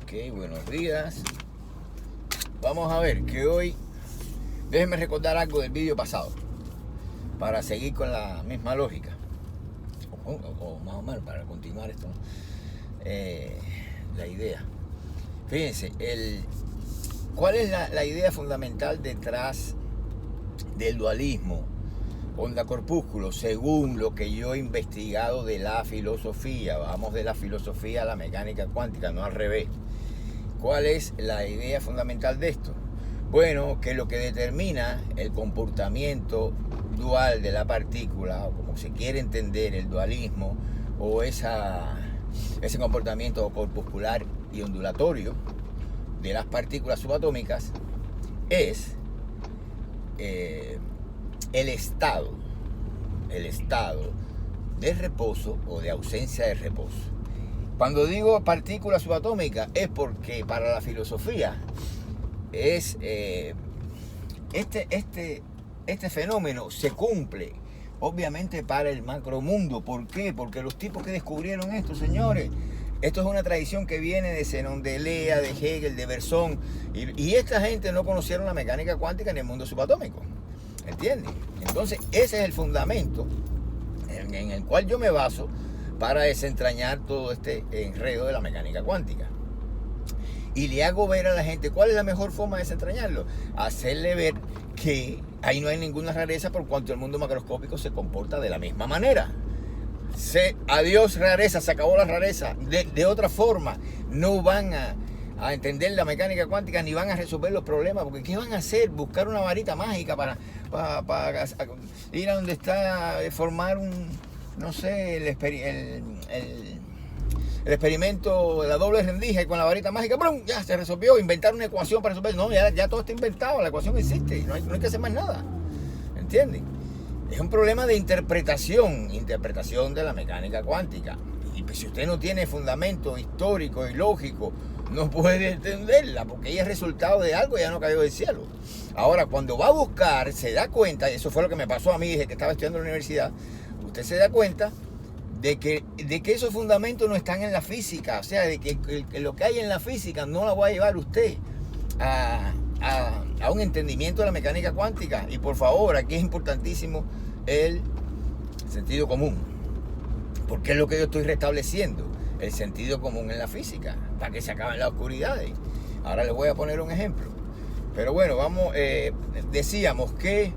Ok, buenos días. Vamos a ver que hoy, déjenme recordar algo del vídeo pasado para seguir con la misma lógica o más o menos para continuar esto, ¿no? La idea. Fíjense, ¿cuál es la idea fundamental detrás del dualismo onda-corpúsculo según lo que yo he investigado de la filosofía? Vamos de la filosofía a la mecánica cuántica, no al revés. ¿Cuál es la idea fundamental de esto? Bueno, que lo que determina el comportamiento dual de la partícula, o como se quiere entender el dualismo, o ese comportamiento corpuscular y ondulatorio de las partículas subatómicas, es el estado de reposo o de ausencia de reposo. Cuando digo partícula subatómica es porque para la filosofía es este fenómeno se cumple obviamente para el macromundo. ¿Por qué? Porque los tipos que descubrieron esto, señores, esto es una tradición que viene de Zenón de Lea, de Hegel, de Berzón, y esta gente no conocieron la mecánica cuántica en el mundo subatómico, ¿entienden? Entonces ese es el fundamento en el cual yo me baso para desentrañar todo este enredo de la mecánica cuántica. Y le hago ver a la gente cuál es la mejor forma de desentrañarlo. Hacerle ver que ahí no hay ninguna rareza por cuanto el mundo macroscópico se comporta de la misma manera. Adiós rareza, se acabó la rareza. De otra forma, no van a entender la mecánica cuántica ni van a resolver los problemas, porque ¿qué van a hacer? Buscar una varita mágica para ir a donde está, formar no sé, el experimento de la doble rendija y con la varita mágica, ¡brum!, ya se resolvió. Inventar una ecuación para resolver. No, ya todo está inventado, la ecuación existe, no hay que hacer más nada. ¿Entienden? Es un problema de interpretación de la mecánica cuántica. Y pues, si usted no tiene fundamento histórico y lógico, no puede entenderla, porque ella es resultado de algo, ya no cayó del cielo. Ahora, cuando va a buscar, se da cuenta, y eso fue lo que me pasó a mí desde que estaba estudiando en la universidad, usted se da cuenta de que esos fundamentos no están en la física, o sea, de que lo que hay en la física no la va a llevar usted a un entendimiento de la mecánica cuántica. Y por favor, aquí es importantísimo el sentido común, porque es lo que yo estoy restableciendo, el sentido común en la física, para que se acaben las oscuridades. Ahora les voy a poner un ejemplo. Pero bueno, vamos, decíamos que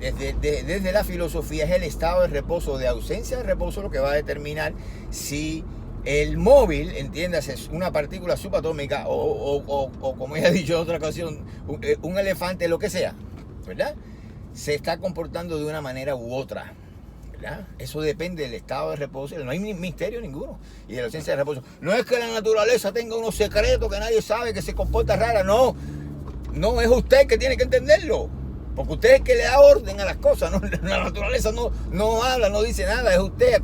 desde la filosofía es el estado de reposo o de ausencia de reposo lo que va a determinar si el móvil, entiéndase, es una partícula subatómica o como ya he dicho en otra ocasión, un elefante, lo que sea, ¿verdad? Se está comportando de una manera u otra, ¿verdad? Eso depende del estado de reposo. No hay misterio ninguno. Y de la ausencia de reposo. No es que la naturaleza tenga unos secretos que nadie sabe, que se comporta rara. No es usted que tiene que entenderlo. Porque usted es el que le da orden a las cosas, ¿no? La naturaleza no habla, no dice nada. Es usted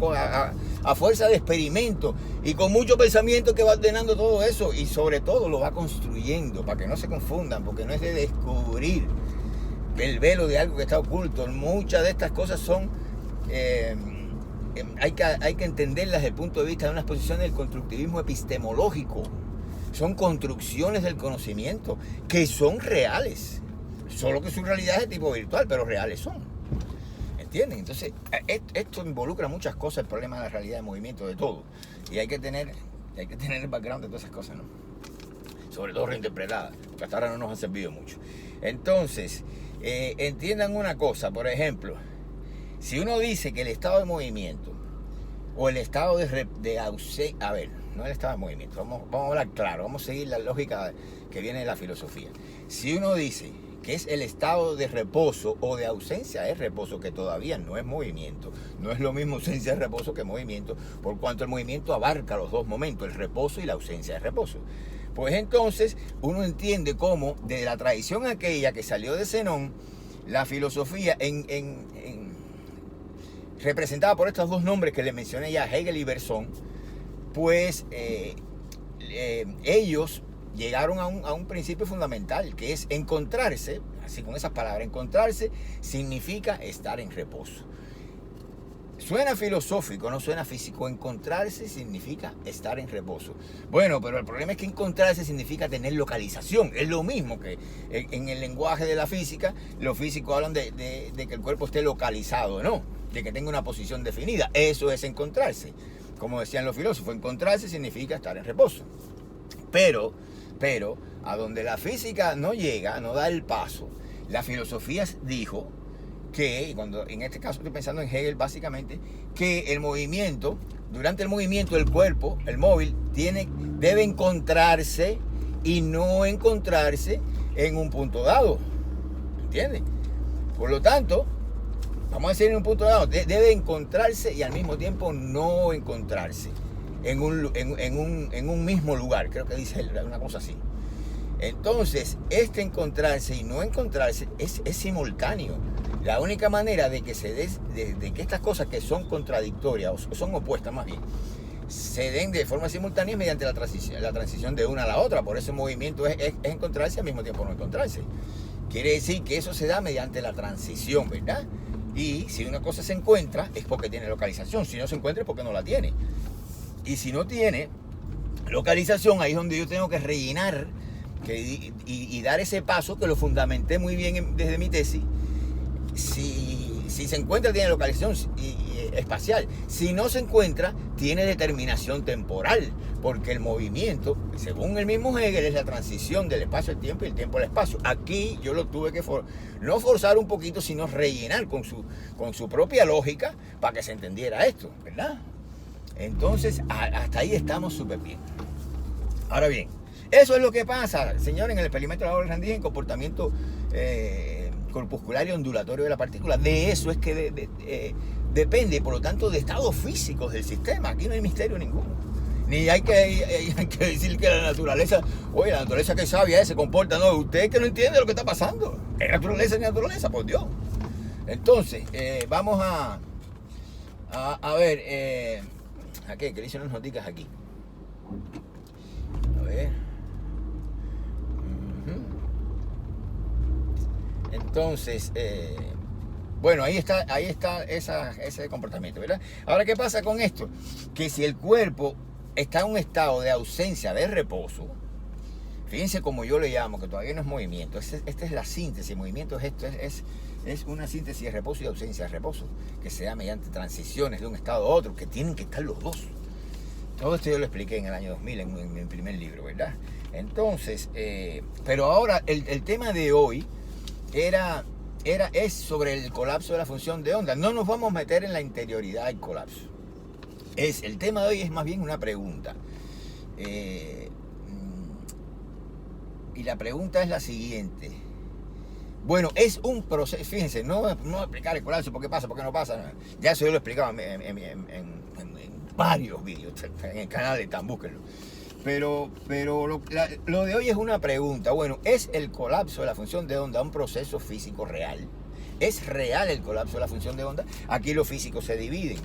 a fuerza de experimento y con mucho pensamiento que va ordenando todo eso. Y sobre todo lo va construyendo, para que no se confundan, porque no es de descubrir el velo de algo que está oculto. Muchas de estas cosas son hay que entenderlas desde el punto de vista de una exposición del constructivismo epistemológico. Son construcciones del conocimiento que son reales, solo que su realidad es de tipo virtual, pero reales son. ¿Entienden? Entonces, esto involucra muchas cosas, el problema de la realidad de movimiento, de todo. Y hay que tener el background de todas esas cosas, ¿no? Sobre todo reinterpretadas, porque hasta ahora no nos ha servido mucho. Entonces, entiendan una cosa, por ejemplo, si uno dice que el estado de movimiento o el estado de ausencia, a ver, no el estado de movimiento, vamos a hablar claro, vamos a seguir la lógica que viene de la filosofía. Si uno dice que es el estado de reposo o de ausencia de reposo, que todavía no es movimiento, no es lo mismo ausencia de reposo que movimiento, por cuanto el movimiento abarca los dos momentos, el reposo y la ausencia de reposo. Pues entonces uno entiende cómo desde la tradición aquella que salió de Zenón, la filosofía representada por estos dos nombres que les mencioné ya, Hegel y Berzón, pues ellos llegaron a un principio fundamental, que es encontrarse, así con esas palabras, encontrarse significa estar en reposo. Suena filosófico, no suena físico. Encontrarse significa estar en reposo. Bueno, pero el problema es que encontrarse significa tener localización. Es lo mismo que en el lenguaje de la física, los físicos hablan de que el cuerpo esté localizado, ¿no? De que tenga una posición definida. Eso es encontrarse. Como decían los filósofos, encontrarse significa estar en reposo. Pero, a donde la física no llega, no da el paso, la filosofía dijo que, cuando en este caso estoy pensando en Hegel básicamente, que el movimiento, durante el movimiento del cuerpo, el móvil, debe encontrarse y no encontrarse en un punto dado. ¿Entiendes? Por lo tanto, vamos a decir en un punto dado, debe encontrarse y al mismo tiempo no encontrarse en un mismo lugar, creo que dice él, una cosa así. Entonces, encontrarse y no encontrarse es simultáneo. La única manera de que de que estas cosas que son contradictorias o son opuestas más bien, se den de forma simultánea es mediante la transición de una a la otra. Por eso el movimiento es encontrarse y al mismo tiempo no encontrarse. Quiere decir que eso se da mediante la transición, ¿verdad? Y si una cosa se encuentra es porque tiene localización. Si no se encuentra es porque no la tiene. Y si no tiene localización, ahí es donde yo tengo que rellenar y dar ese paso que lo fundamenté muy bien desde mi tesis. Si se encuentra, tiene localización espacial. Si no se encuentra, tiene determinación temporal. Porque el movimiento, según el mismo Hegel, es la transición del espacio al tiempo y el tiempo al espacio. Aquí yo lo tuve que no forzar un poquito, sino rellenar con su propia lógica para que se entendiera esto, ¿verdad? Entonces, hasta ahí estamos súper bien. Ahora bien, eso es lo que pasa, señores, en el experimento de la doble rendija en comportamiento corpuscular y ondulatorio de la partícula. De eso es que depende, por lo tanto, de estados físicos del sistema. Aquí no hay misterio ninguno. Ni hay que decir que la naturaleza que sabia se comporta. No, usted que no entiende lo que está pasando. Es naturaleza, por Dios. Entonces, vamos a ver, aquí, que le hice unas noticas aquí. A ver. Entonces, bueno, ahí está ese comportamiento, ¿verdad? Ahora, ¿qué pasa con esto? Que si el cuerpo está en un estado de ausencia de reposo, fíjense como yo le llamo, que todavía no es movimiento, esta es la síntesis. Movimiento es esto, es una síntesis de reposo y ausencia de reposo, que se da mediante transiciones de un estado a otro, que tienen que estar los dos. Todo esto yo lo expliqué en el año 2000 en mi primer libro, ¿verdad? Entonces, pero ahora el tema de hoy es sobre el colapso de la función de onda. No nos vamos a meter en la interioridad del colapso. El tema de hoy es más bien una pregunta. Y la pregunta es la siguiente. Bueno, es un proceso, fíjense, no voy a explicar el colapso, por qué pasa, por qué no pasa. Ya eso yo lo he explicado en varios vídeos, en el canal de TAN, búsquenlo. Pero lo de hoy es una pregunta. Bueno, ¿es el colapso de la función de onda un proceso físico real? ¿Es real el colapso de la función de onda? Aquí los físicos se dividen.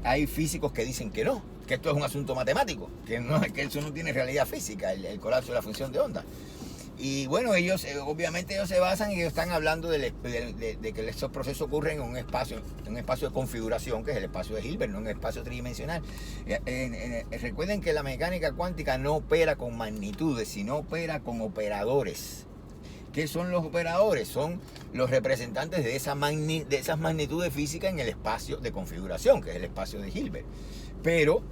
Hay físicos que dicen que no, que esto es un asunto matemático, que eso no tiene realidad física, el colapso de la función de onda. Y bueno, obviamente ellos se basan y ellos están hablando de que estos procesos ocurren en un espacio de configuración, que es el espacio de Hilbert, no en un espacio tridimensional. Recuerden que la mecánica cuántica no opera con magnitudes, sino opera con operadores. ¿Qué son los operadores? Son los representantes de esas magnitudes físicas en el espacio de configuración, que es el espacio de Hilbert. Pero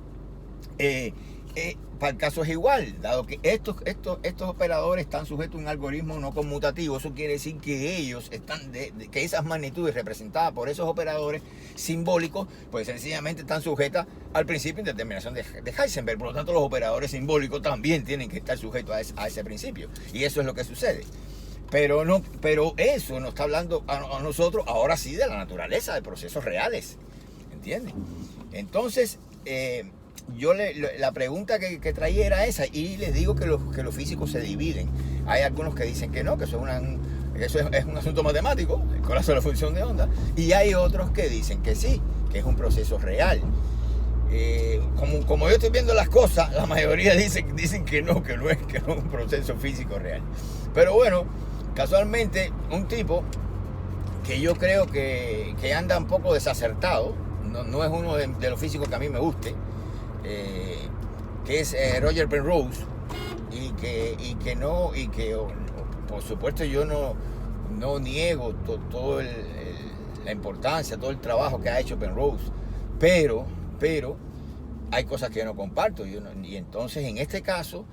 para el caso es igual, dado que estos operadores están sujetos a un algoritmo no conmutativo. Eso quiere decir que ellos que esas magnitudes representadas por esos operadores simbólicos, pues sencillamente estestán sujetas al principio de indeterminación de Heisenberg. Por lo tanto, los operadores simbólicos también tienen que estar sujetos a ese principio. Y eso es lo que sucede. Pero eso nos está hablando a nosotros ahora sí de la naturaleza de procesos reales. ¿Entiendes? Entonces, yo la pregunta que traía era esa, y les digo que los físicos se dividen. Hay algunos que dicen que no, que eso es un asunto matemático, el colapso de la función de onda, y hay otros que dicen que sí, que es un proceso real. Como yo estoy viendo las cosas, la mayoría dicen que no es un proceso físico real. Pero bueno, casualmente un tipo que yo creo que anda un poco desacertado, no es uno de los físicos que a mí me guste, que es Roger Penrose, por supuesto yo no niego todo la importancia, todo el trabajo que ha hecho Penrose, pero hay cosas que yo no comparto, y entonces en este caso,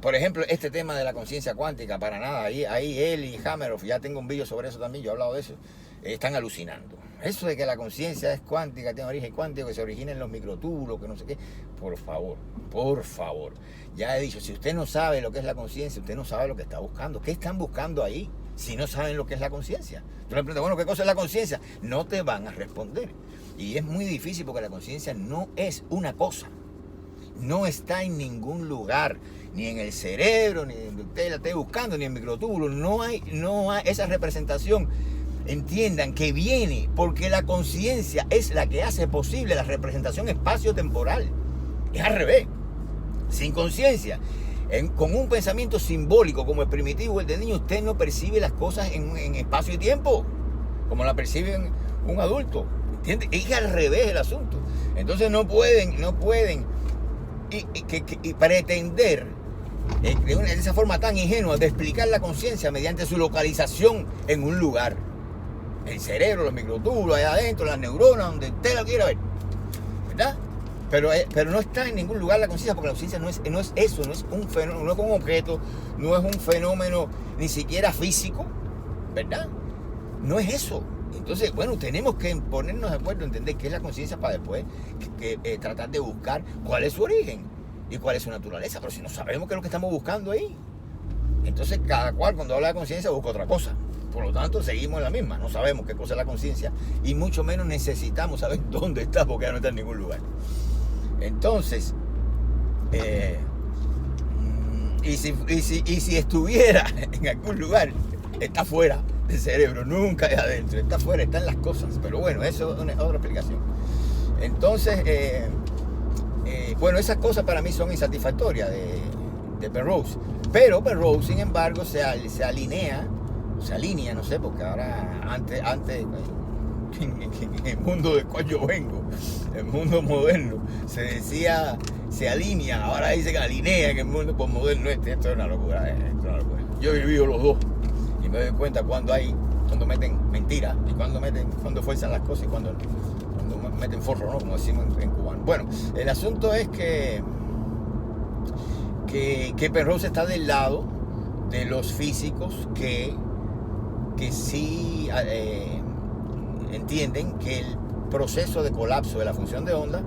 por ejemplo, este tema de la conciencia cuántica, para nada, ahí él y Hameroff, ya tengo un vídeo sobre eso también, yo he hablado de eso, están alucinando. Eso de que la conciencia es cuántica, tiene origen cuántico, que se origina en los microtúbulos, que no sé qué, por favor, ya he dicho, si usted no sabe lo que es la conciencia, usted no sabe lo que está buscando. ¿Qué están buscando ahí si no saben lo que es la conciencia? Tú le preguntas, bueno, ¿qué cosa es la conciencia? No te van a responder. Y es muy difícil porque la conciencia no es una cosa. No está en ningún lugar, ni en el cerebro, ni donde usted la esté buscando, ni en microtúbulos. No hay esa representación. Entiendan que viene porque la conciencia es la que hace posible la representación espacio-temporal. Es al revés. Sin conciencia, con un pensamiento simbólico como el primitivo, el de niño, usted no percibe las cosas en espacio y tiempo, como la percibe un adulto. ¿Entiende? Es al revés el asunto. Entonces no pueden y pretender de esa forma tan ingenua de explicar la conciencia mediante su localización en un lugar. El cerebro, los microtúbulos, allá adentro, las neuronas, donde usted la quiera ver, ¿verdad? Pero no está en ningún lugar la conciencia, porque la conciencia no es eso, no es un fenómeno, no es un objeto, no es un fenómeno ni siquiera físico, ¿verdad? No es eso. Entonces, bueno, tenemos que ponernos de acuerdo, entender qué es la conciencia para después tratar de buscar cuál es su origen y cuál es su naturaleza. Pero si no sabemos qué es lo que estamos buscando ahí, entonces cada cual cuando habla de conciencia busca otra cosa. Por lo tanto, seguimos en la misma. No sabemos qué cosa es la conciencia y mucho menos necesitamos saber dónde está, porque ya no está en ningún lugar. Entonces, y si estuviera en algún lugar, está fuera del cerebro, nunca es adentro, está fuera, está en las cosas. Pero bueno, eso es otra explicación. Entonces, bueno, esas cosas para mí son insatisfactorias de Penrose. Pero Penrose, sin embargo, se alinea, no sé, porque ahora, antes en el mundo del cual yo vengo, el mundo moderno, se decía, se alinea, ahora dice que alinea en el mundo postmoderno. Esto es una locura, Yo he vivido los dos y me doy cuenta cuando meten mentiras y cuando fuerzan las cosas y cuando meten forro, ¿no? Como decimos en cubano. Bueno, el asunto es que Penrose está del lado de los físicos que sí entienden que el proceso de colapso de la función de onda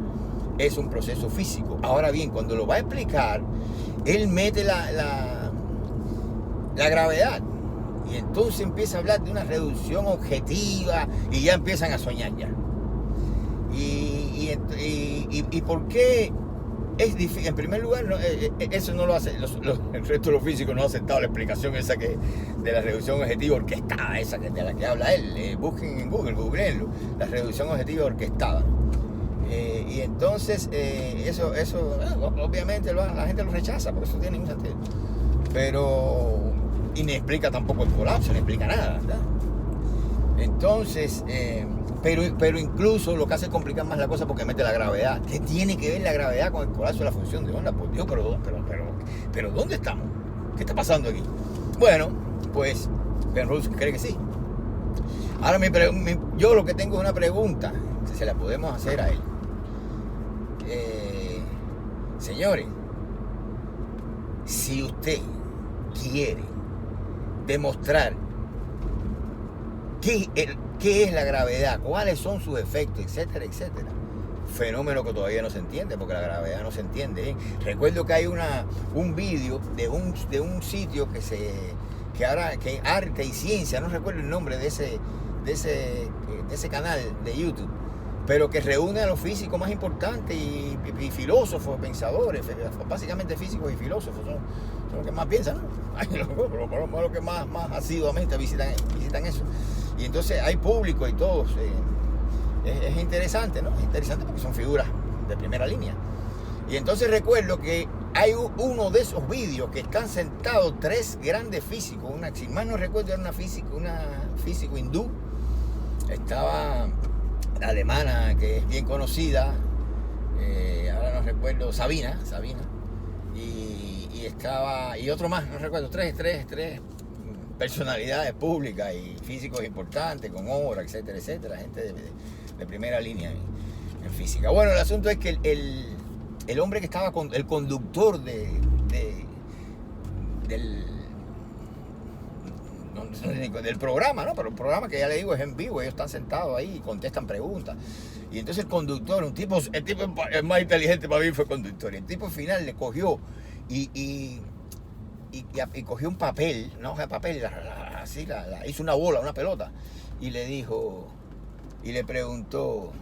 es un proceso físico. Ahora bien, cuando lo va a explicar, él mete la gravedad y entonces empieza a hablar de una reducción objetiva y ya empiezan a soñar ya. ¿Y por qué es difícil? En primer lugar, eso no lo hace, el resto de los físicos no ha aceptado la explicación esa de la reducción objetiva orquestada, esa de la que habla él. Busquen en googleenlo, la reducción objetiva orquestada. Y entonces, eso obviamente la gente lo rechaza, porque eso tiene ningún sentido. Y ni explica tampoco el colapso, ni explica nada, ¿verdad? Entonces, pero incluso lo que hace es complicar más la cosa porque mete la gravedad. ¿Qué tiene que ver la gravedad con el colapso de la función de onda? Por Dios, pero ¿dónde estamos? ¿Qué está pasando aquí? Bueno, pues Penrose cree que sí. Ahora yo lo que tengo es una pregunta, si se la podemos hacer a él. Señores, si usted quiere demostrar qué es la gravedad, cuáles son sus efectos, etcétera, etcétera, fenómeno que todavía no se entiende, porque la gravedad no se entiende, ¿eh? Recuerdo que hay un vídeo de un sitio que Arte y Ciencia, no recuerdo el nombre de ese canal de YouTube, pero que reúne a los físicos más importantes y filósofos, pensadores, básicamente físicos y filósofos son los que más piensan, ¿no? Los que más asiduamente visitan eso. Y entonces hay público y todos. Es interesante, ¿no? Es interesante porque son figuras de primera línea. Y entonces recuerdo que hay uno de esos vídeos que están sentados tres grandes físicos. Si mal no recuerdo, era una físico hindú. Estaba alemana que es bien conocida, ahora no recuerdo, Sabina, y estaba, y otro más, no recuerdo, tres personalidades públicas y físicos importantes, con obra, etcétera, gente de primera línea en física. Bueno, el asunto es que el hombre que estaba con el conductor del programa, ¿no? Pero el programa, que ya le digo, es en vivo, ellos están sentados ahí y contestan preguntas. Y entonces el conductor, el tipo el más inteligente para mí fue el conductor. Y el tipo al final le cogió y cogió un papel, una hoja de papel, así hizo una bola, una pelota, y le dijo, y le preguntó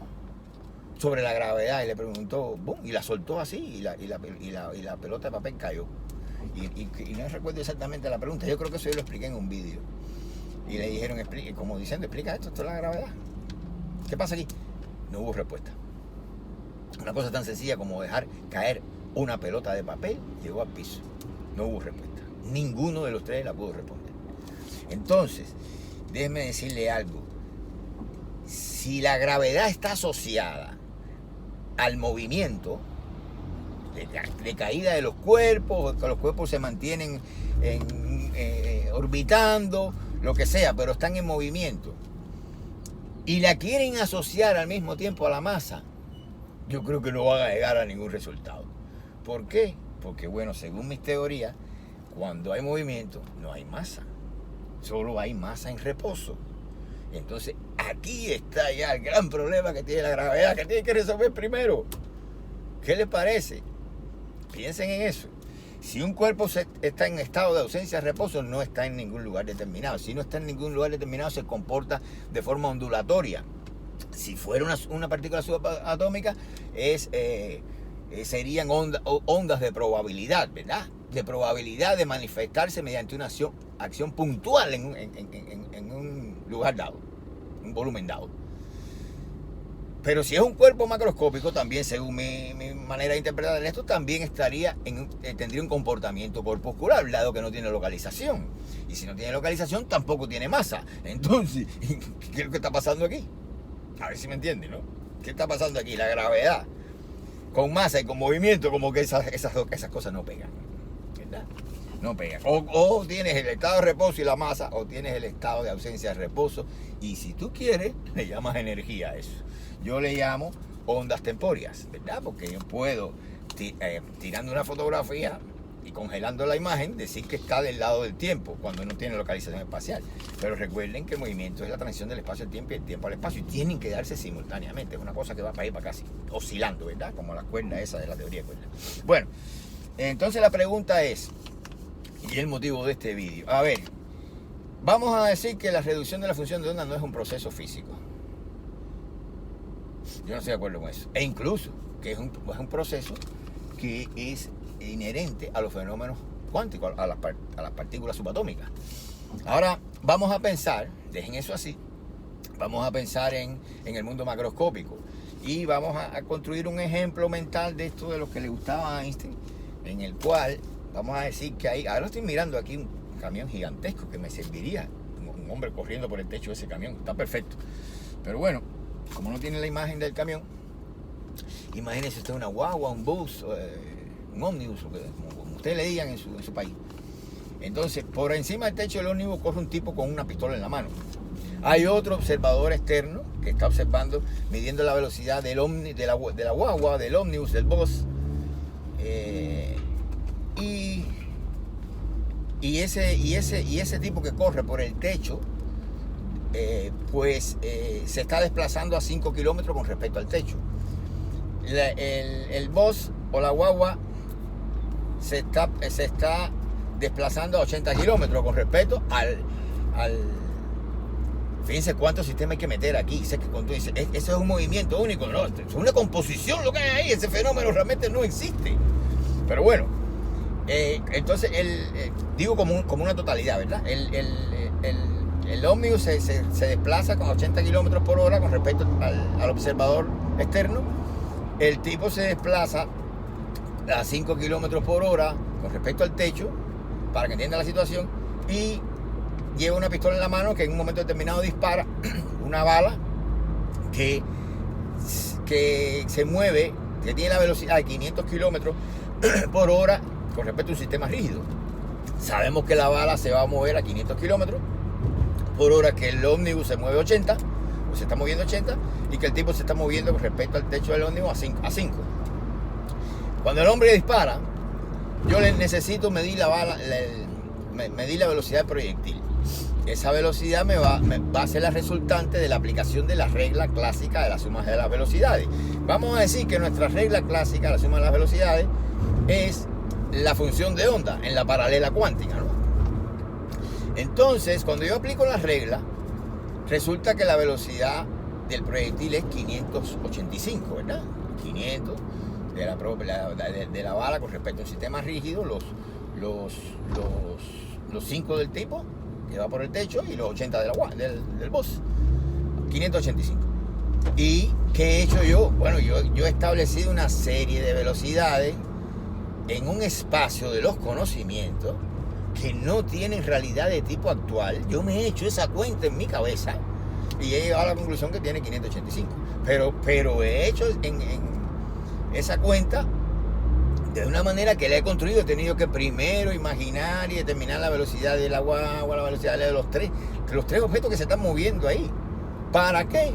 sobre la gravedad, y le preguntó, ¡bum!, y la soltó así, y la pelota de papel cayó. Y no recuerdo exactamente la pregunta, yo creo que eso yo lo expliqué en un vídeo. Y le dijeron, como diciendo, explica esto es la gravedad. ¿Qué pasa aquí? No hubo respuesta. Una cosa tan sencilla como dejar caer una pelota de papel llegó al piso. No hubo respuesta. Ninguno de los tres la pudo responder. Entonces, déjeme decirle algo. Si la gravedad está asociada al movimiento de caída de los cuerpos, que los cuerpos se mantienen orbitando, lo que sea, pero están en movimiento, y la quieren asociar al mismo tiempo a la masa, yo creo que no van a llegar a ningún resultado. ¿Por qué? Porque, bueno, según mis teorías, cuando hay movimiento no hay masa, solo hay masa en reposo. Entonces aquí está ya el gran problema que tiene la gravedad, que tiene que resolver primero. ¿Qué les parece? Piensen en eso. Si un cuerpo está en estado de ausencia de reposo, no está en ningún lugar determinado. Si no está en ningún lugar determinado, se comporta de forma ondulatoria. Si fuera una partícula subatómica, serían ondas de probabilidad, ¿verdad? De probabilidad de manifestarse mediante una acción puntual en un lugar dado, un volumen dado. Pero si es un cuerpo macroscópico, también, según mi manera de interpretar esto, también tendría un comportamiento corpuscular, dado que no tiene localización. Y si no tiene localización, tampoco tiene masa. Entonces, ¿qué es lo que está pasando aquí? A ver si me entienden, ¿no? ¿Qué está pasando aquí? La gravedad, con masa y con movimiento, como que esas cosas no pegan, ¿verdad? No pegan. O tienes el estado de reposo y la masa, o tienes el estado de ausencia de reposo. Y si tú quieres, le llamas energía a eso. Yo le llamo ondas tempóreas, ¿verdad? Porque yo puedo, tirando una fotografía y congelando la imagen, decir que está del lado del tiempo, cuando no tiene localización espacial. Pero recuerden que el movimiento es la transición del espacio al tiempo y el tiempo al espacio, y tienen que darse simultáneamente. Es una cosa que va para ir para acá, oscilando, ¿verdad? Como la cuerda esa de la teoría de cuerdas. Bueno, entonces la pregunta es, y el motivo de este vídeo, a ver, vamos a decir que la reducción de la función de onda no es un proceso físico. Yo no estoy de acuerdo con eso. E incluso que es un proceso que es inherente a los fenómenos cuánticos, a las partículas subatómicas. Ahora vamos a pensar, dejen eso así, vamos a pensar en el mundo macroscópico, y vamos a construir un ejemplo mental de esto de lo que le gustaba a Einstein, en el cual vamos a decir que ahora estoy mirando aquí un camión gigantesco que me serviría, un hombre corriendo por el techo de ese camión, está perfecto. Pero bueno, como no tiene la imagen del camión, imagínese usted una guagua, un bus, un ómnibus, como ustedes le digan en su país. Entonces, por encima del techo del ómnibus corre un tipo con una pistola en la mano. Hay otro observador externo que está observando, midiendo la velocidad de la guagua, del ómnibus, del bus. Y ese tipo que corre por el techo, se está desplazando a 5 kilómetros con respecto al techo. El bus o la guagua se está desplazando a 80 kilómetros con respecto al fíjense cuántos sistemas hay que meter aquí. Sé que cuando tú dices, eso es un movimiento único, no, es una composición lo que hay ahí, ese fenómeno realmente no existe. Pero bueno, entonces digo como una totalidad, ¿verdad? El ómnibus se desplaza con 80 kilómetros por hora con respecto al observador externo. El tipo se desplaza a 5 kilómetros por hora con respecto al techo, para que entienda la situación, y lleva una pistola en la mano que en un momento determinado dispara una bala que que se mueve, que tiene la velocidad de 500 kilómetros por hora con respecto a un sistema rígido. Sabemos que la bala se va a mover a 500 kilómetros por hora, que el ómnibus se mueve 80, o se está moviendo 80, y que el tipo se está moviendo con respecto al techo del ómnibus a 5. Cuando el hombre dispara, yo necesito medir la bala, medir la velocidad del proyectil. Esa velocidad va a ser la resultante de la aplicación de la regla clásica de la suma de las velocidades. Vamos a decir que nuestra regla clásica de la suma de las velocidades es la función de onda en la paralela cuántica, ¿no? Entonces, cuando yo aplico la regla, resulta que la velocidad del proyectil es 585, ¿verdad? 500 de la bala con respecto a un sistema rígido, los 5 del tipo que va por el techo y los 80 del bus. 585. ¿Y qué he hecho yo? Bueno, yo he establecido una serie de velocidades en un espacio de los conocimientos que no tienen realidad de tipo actual. Yo me he hecho esa cuenta en mi cabeza y he llegado a la conclusión que tiene 585. Pero he hecho en esa cuenta de una manera que la he construido. He tenido que primero imaginar y determinar la velocidad de la guagua, la velocidad de los tres objetos que se están moviendo ahí. ¿Para qué?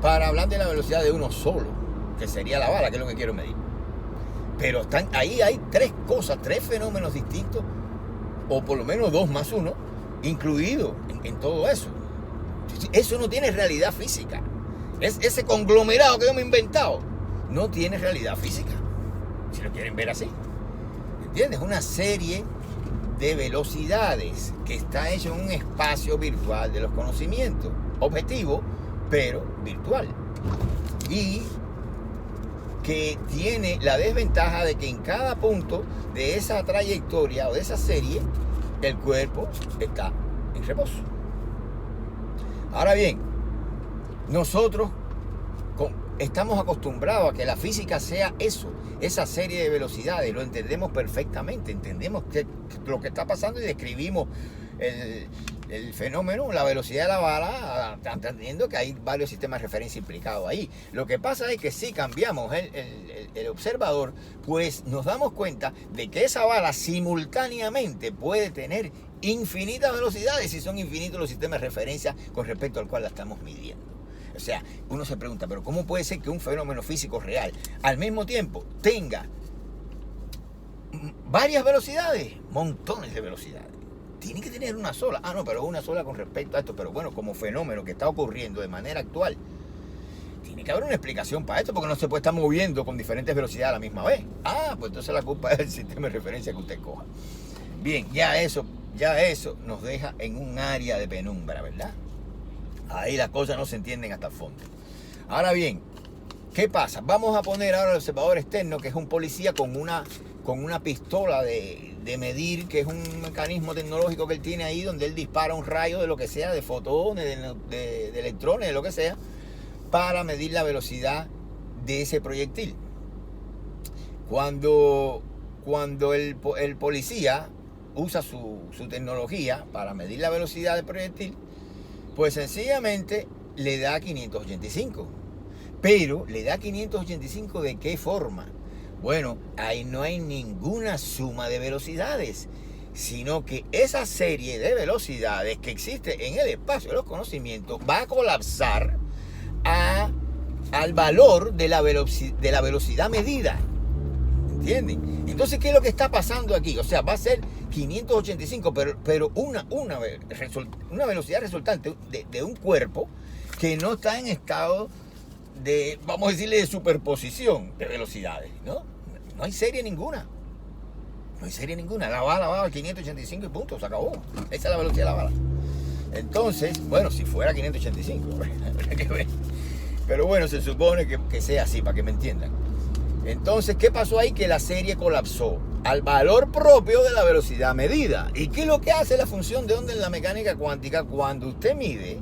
Para hablar de la velocidad de uno solo, que sería la bala, que es lo que quiero medir. Pero ahí hay tres cosas, tres fenómenos distintos, o por lo menos 2 más 1, incluidos en todo eso. Eso no tiene realidad física. Ese conglomerado que yo me he inventado no tiene realidad física, si lo quieren ver así. ¿Entiendes? Una serie de velocidades que está hecho en un espacio virtual de los conocimientos, objetivo, pero virtual. Y que tiene la desventaja de que en cada punto de esa trayectoria o de esa serie, el cuerpo está en reposo. Ahora bien, nosotros estamos acostumbrados a que la física sea eso, esa serie de velocidades, lo entendemos perfectamente, entendemos lo que está pasando y describimos el fenómeno, la velocidad de la bala, entendiendo que hay varios sistemas de referencia implicados ahí. Lo que pasa es que si cambiamos el observador, pues nos damos cuenta de que esa bala simultáneamente puede tener infinitas velocidades y son infinitos los sistemas de referencia con respecto al cual la estamos midiendo. O sea, uno se pregunta, pero ¿cómo puede ser que un fenómeno físico real al mismo tiempo tenga varias velocidades, montones de velocidades? Tiene que tener una sola. No, pero una sola con respecto a esto. Pero bueno, como fenómeno que está ocurriendo de manera actual, tiene que haber una explicación para esto, porque no se puede estar moviendo con diferentes velocidades a la misma vez. Pues entonces la culpa es del sistema de referencia que usted coja. Bien, ya eso nos deja en un área de penumbra, ¿verdad? Ahí las cosas no se entienden hasta el fondo. Ahora bien, ¿qué pasa? Vamos a poner ahora al observador externo, que es un policía con una pistola de medir, que es un mecanismo tecnológico que él tiene ahí, donde él dispara un rayo de lo que sea, de fotones, de electrones, de lo que sea, para medir la velocidad de ese proyectil. Cuando el policía usa su tecnología para medir la velocidad del proyectil, pues sencillamente le da 585. Pero le da 585 ¿de qué forma? Bueno, ahí no hay ninguna suma de velocidades, sino que esa serie de velocidades que existe en el espacio de los conocimientos va a colapsar al valor de la velocidad medida. ¿Entienden? Entonces, ¿qué es lo que está pasando aquí? O sea, va a ser 585, pero una velocidad resultante de un cuerpo que no está en estado de, vamos a decirle, de superposición de velocidades, ¿no? No hay serie ninguna. No hay serie ninguna. La bala va a 585 y punto, se acabó. Esa es la velocidad de la bala. Entonces, bueno, si fuera 585, habría que ver. Pero bueno, se supone que sea así, para que me entiendan. Entonces, ¿qué pasó ahí? Que la serie colapsó al valor propio de la velocidad medida. ¿Y qué es lo que hace la función de onda en la mecánica cuántica? Cuando usted mide,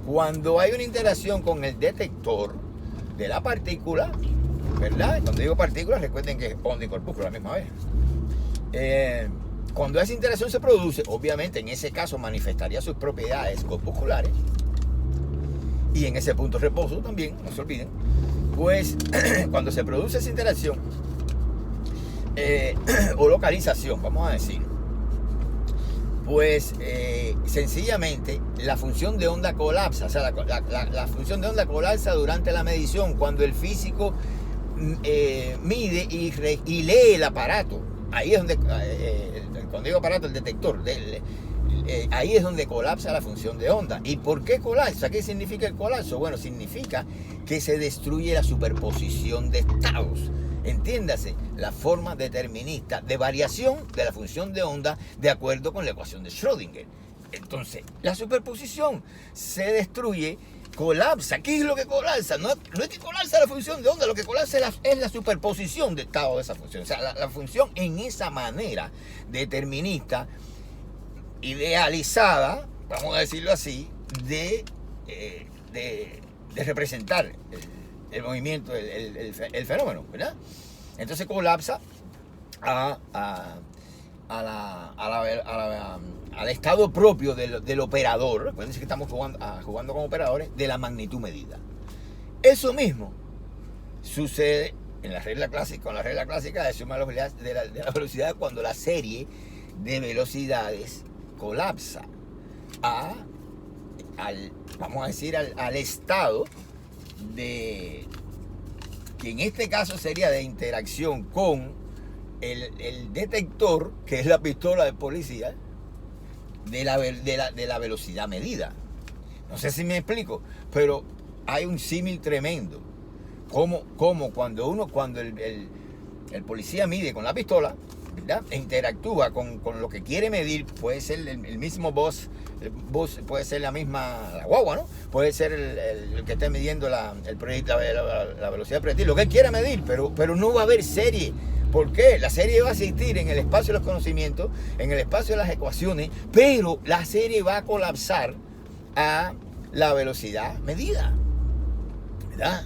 cuando hay una interacción con el detector de la partícula, ¿verdad? Cuando digo partícula, recuerden que es onda y corpúsculo a la misma vez. Cuando esa interacción se produce, obviamente en ese caso manifestaría sus propiedades corpusculares, y en ese punto de reposo también, no se olviden. Pues cuando se produce esa interacción o localización, vamos a decir, pues sencillamente la función de onda colapsa. O sea, la función de onda colapsa durante la medición, cuando el físico mide y lee el aparato. Ahí es donde, cuando digo aparato, el detector, ahí es donde colapsa la función de onda. ¿Y por qué colapsa? ¿Qué significa el colapso? Bueno, significa que se destruye la superposición de estados. Entiéndase, la forma determinista de variación de la función de onda de acuerdo con la ecuación de Schrödinger. Entonces, la superposición se destruye, colapsa. ¿Qué es lo que colapsa? No es que colapsa la función de onda, lo que colapsa es la superposición de estado de esa función. O sea, la función en esa manera determinista, idealizada, vamos a decirlo así, de representar el movimiento, el fenómeno, ¿verdad? Entonces colapsa al estado propio del operador. Recuerden que estamos jugando con operadores de la magnitud medida. Eso mismo sucede en la regla clásica, con la regla clásica de suma de la velocidad, cuando la serie de velocidades colapsa vamos a decir, al estado de, que en este caso sería de interacción con el detector, que es la pistola de policía, de la velocidad medida. No sé si me explico, pero hay un símil tremendo. Como cuando el policía mide con la pistola, ¿verdad? E interactúa con lo que quiere medir. Puede ser el mismo bus, puede ser la guagua, ¿no? Puede ser el que esté midiendo la velocidad proyectil, lo que él quiera medir, pero no va a haber serie. ¿Por qué? La serie va a existir en el espacio de los conocimientos, en el espacio de las ecuaciones, pero la serie va a colapsar a la velocidad medida, ¿verdad?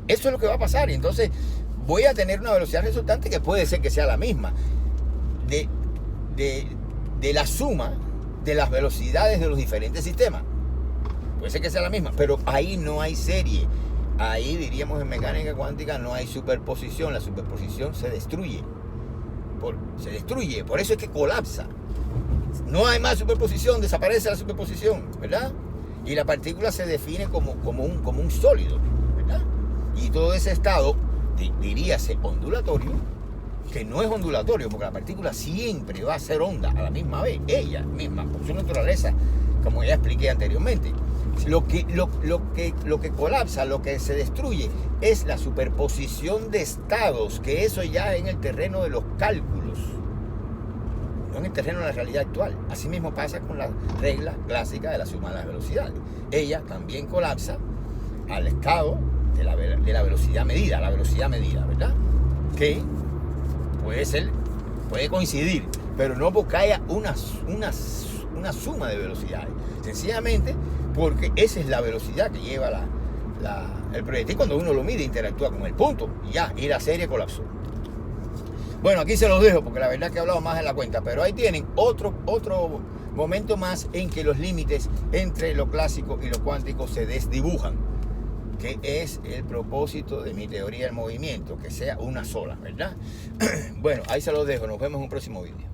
Eso es lo que va a pasar. Y entonces voy a tener una velocidad resultante que puede ser que sea la misma de la suma de las velocidades de los diferentes sistemas. Puede ser que sea la misma, pero ahí no hay serie. Ahí diríamos en mecánica cuántica no hay superposición. La superposición se destruye. Por eso es que colapsa. No hay más superposición, desaparece la superposición, ¿verdad? Y la partícula se define como un sólido, ¿verdad? Y todo ese estado diríase ondulatorio, que no es ondulatorio, porque la partícula siempre va a ser onda a la misma vez, ella misma, por su naturaleza, como ya expliqué anteriormente. Lo que colapsa, lo que se destruye, es la superposición de estados, que eso ya en el terreno de los cálculos, no en el terreno de la realidad actual. Así mismo pasa con la regla clásica de la suma de las velocidades. Ella también colapsa al estado de la velocidad medida, ¿verdad? Que puede coincidir, pero no porque haya una suma de velocidades. Sencillamente porque esa es la velocidad que lleva el proyectil cuando uno lo mide, interactúa con el punto y la serie colapsó. Bueno, aquí se los dejo porque la verdad es que he hablado más en la cuenta, pero ahí tienen otro momento más en que los límites entre lo clásico y lo cuántico se desdibujan, que es el propósito de mi teoría del movimiento, que sea una sola, ¿verdad? Bueno, ahí se los dejo, nos vemos en un próximo vídeo.